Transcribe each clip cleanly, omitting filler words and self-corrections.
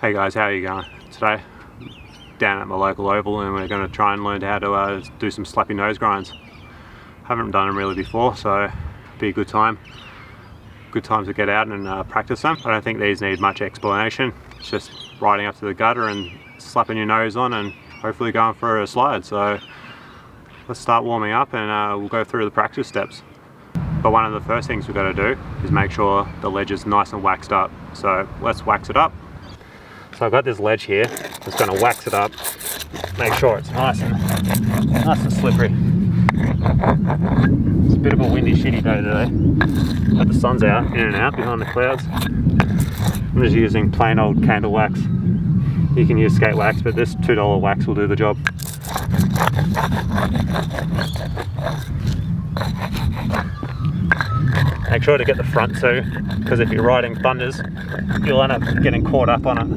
Hey guys, how are you going? Today, down at my local oval, and we're going to try and learn how to do some slappy nose grinds. Haven't done them really before, so it'll be a good time. Good time to get out and practice them. I don't think these need much explanation. It's just riding up to the gutter and slapping your nose on and hopefully going for a slide. So let's start warming up and we'll go through the practice steps. But one of the first things we've got to do is make sure the ledge is nice and waxed up. So let's wax it up. So I've got this ledge here, just going to wax it up, make sure it's nice and slippery. It's a bit of a windy, shitty day today, but the sun's out, in and out behind the clouds. I'm just using plain old candle wax. You can use skate wax, but this $2 wax will do the job. Make sure to get the front too, because if you're riding thunders, you'll end up getting caught up on it,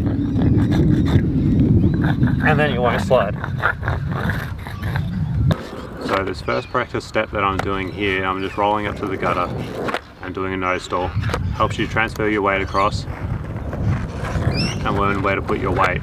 and then you won't slide. So this first practice step that I'm doing here, I'm just rolling up to the gutter and doing a nose stall. Helps you transfer your weight across and learn where to put your weight.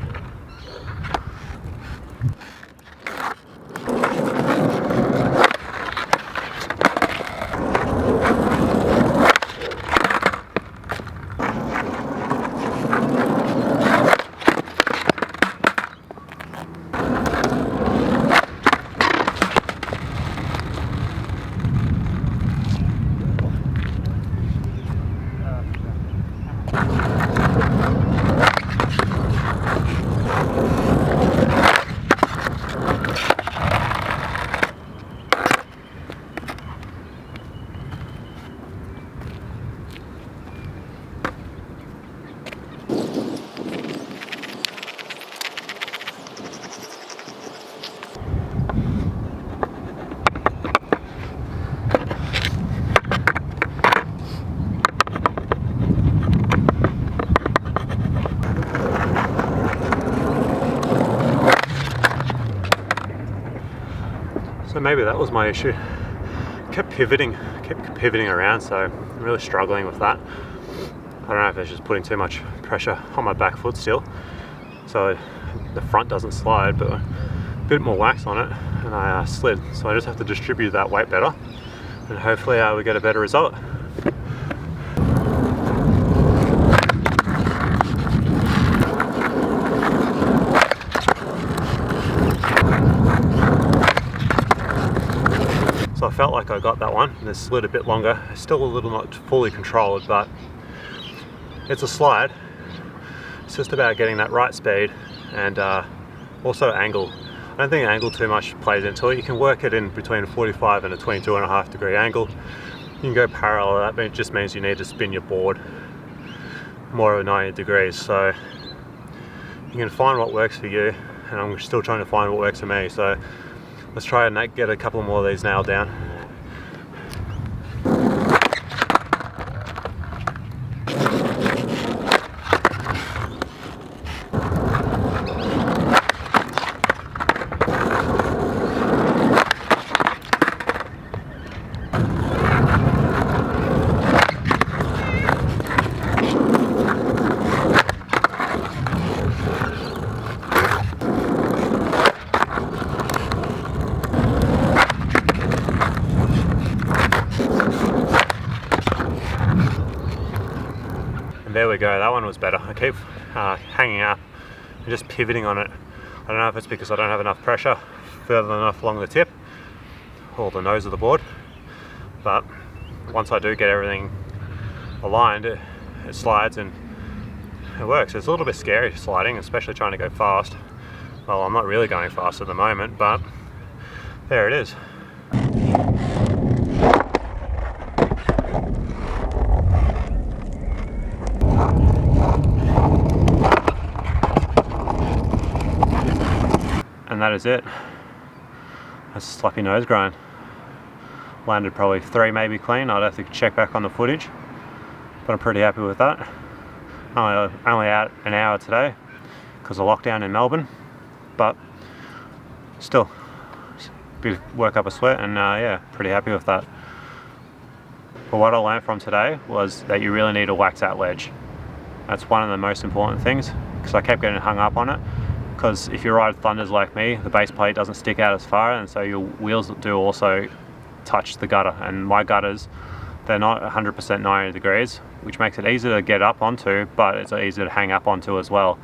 So maybe that was my issue. Kept pivoting around, so I'm really struggling with that. I don't know if it's just putting too much pressure on my back foot still, so the front doesn't slide, but a bit more wax on it and I slid. So I just have to distribute that weight better, and hopefully we get a better result. So I felt like I got that one, and it slid a bit longer. It's still a little not fully controlled, but it's a slide. It's just about getting that right speed and also angle. I don't think angle too much plays into it. You can work it in between a 45 and a 22.5 degree angle. You can go parallel to that, but it just means you need to spin your board more of 90 degrees. So you can find what works for you, and I'm still trying to find what works for me. So let's try and get a couple more of these nailed down. There we go, that one was better. I keep hanging up and just pivoting on it. I don't know if it's because I don't have enough pressure further enough along the tip or the nose of the board, but once I do get everything aligned, it slides and it works. It's a little bit scary sliding, especially trying to go fast. Well, I'm not really going fast at the moment, but there it is. And that is it. That's a slappy nose grind. Landed probably 3 maybe clean. I'd have to check back on the footage, but I'm pretty happy with that. Only out an hour today because of lockdown in Melbourne, but still bit of work up a sweat, and yeah, pretty happy with that. But what I learned from today was that you really need to wax that ledge. That's one of the most important things. because I kept getting hung up on it. Because if you ride Thunders like me, the base plate doesn't stick out as far, and so your wheels do also touch the gutter. And my gutters, they're not 100% 90 degrees, which makes it easier to get up onto, but it's easier to hang up onto as well.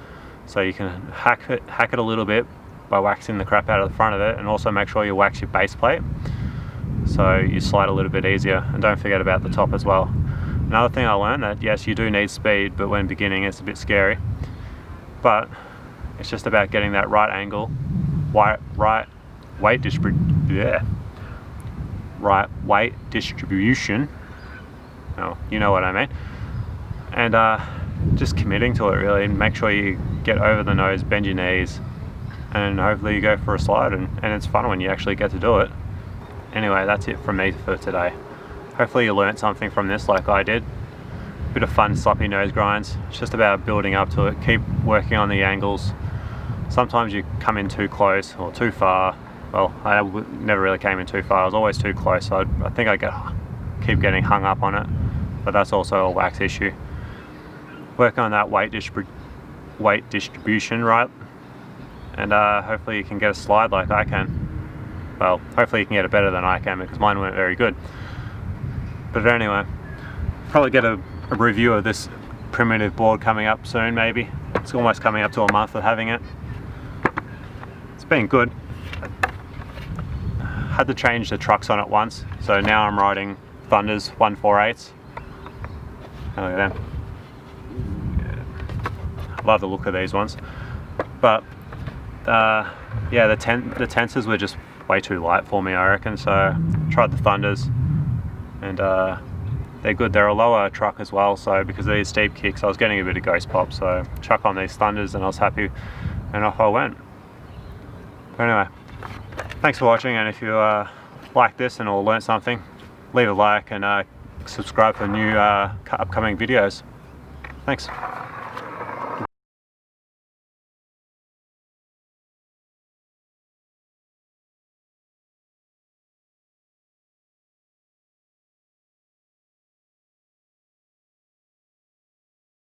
So you can hack it a little bit by waxing the crap out of the front of it, and also make sure you wax your base plate so you slide a little bit easier. And don't forget about the top as well. Another thing I learned, that yes, you do need speed, but when beginning it's a bit scary, but it's just about getting that right angle, right weight distribution, oh, you know what I mean, and just committing to it really, and make sure you get over the nose, bend your knees, and hopefully you go for a slide, and it's fun when you actually get to do it. Anyway, that's it from me for today. Hopefully you learned something from this like I did. Bit of fun sloppy nose grinds. It's just about building up to it. Keep working on the angles. Sometimes you come in too close or too far. Well, I never really came in too far. I was always too close. So I think I keep getting hung up on it. But that's also a wax issue. Work on that weight distribution, right? And hopefully you can get a slide like I can. Well, hopefully you can get it better than I can, because mine weren't very good. But anyway, probably get a review of this primitive board coming up soon, maybe. It's almost coming up to a month of having it. It's been good. Had to change the trucks on it once, so now I'm riding Thunders 148s. Look at them. Yeah. Love the look of these ones. But yeah, the tensors were just way too light for me, I reckon, so tried the Thunders, and they're good. They're a lower truck as well, so because of these steep kicks I was getting a bit of ghost pop, so chuck on these Thunders and I was happy, and off I went. But anyway, thanks for watching, and if you like this and or learnt something, leave a like and subscribe for new upcoming videos. Thanks.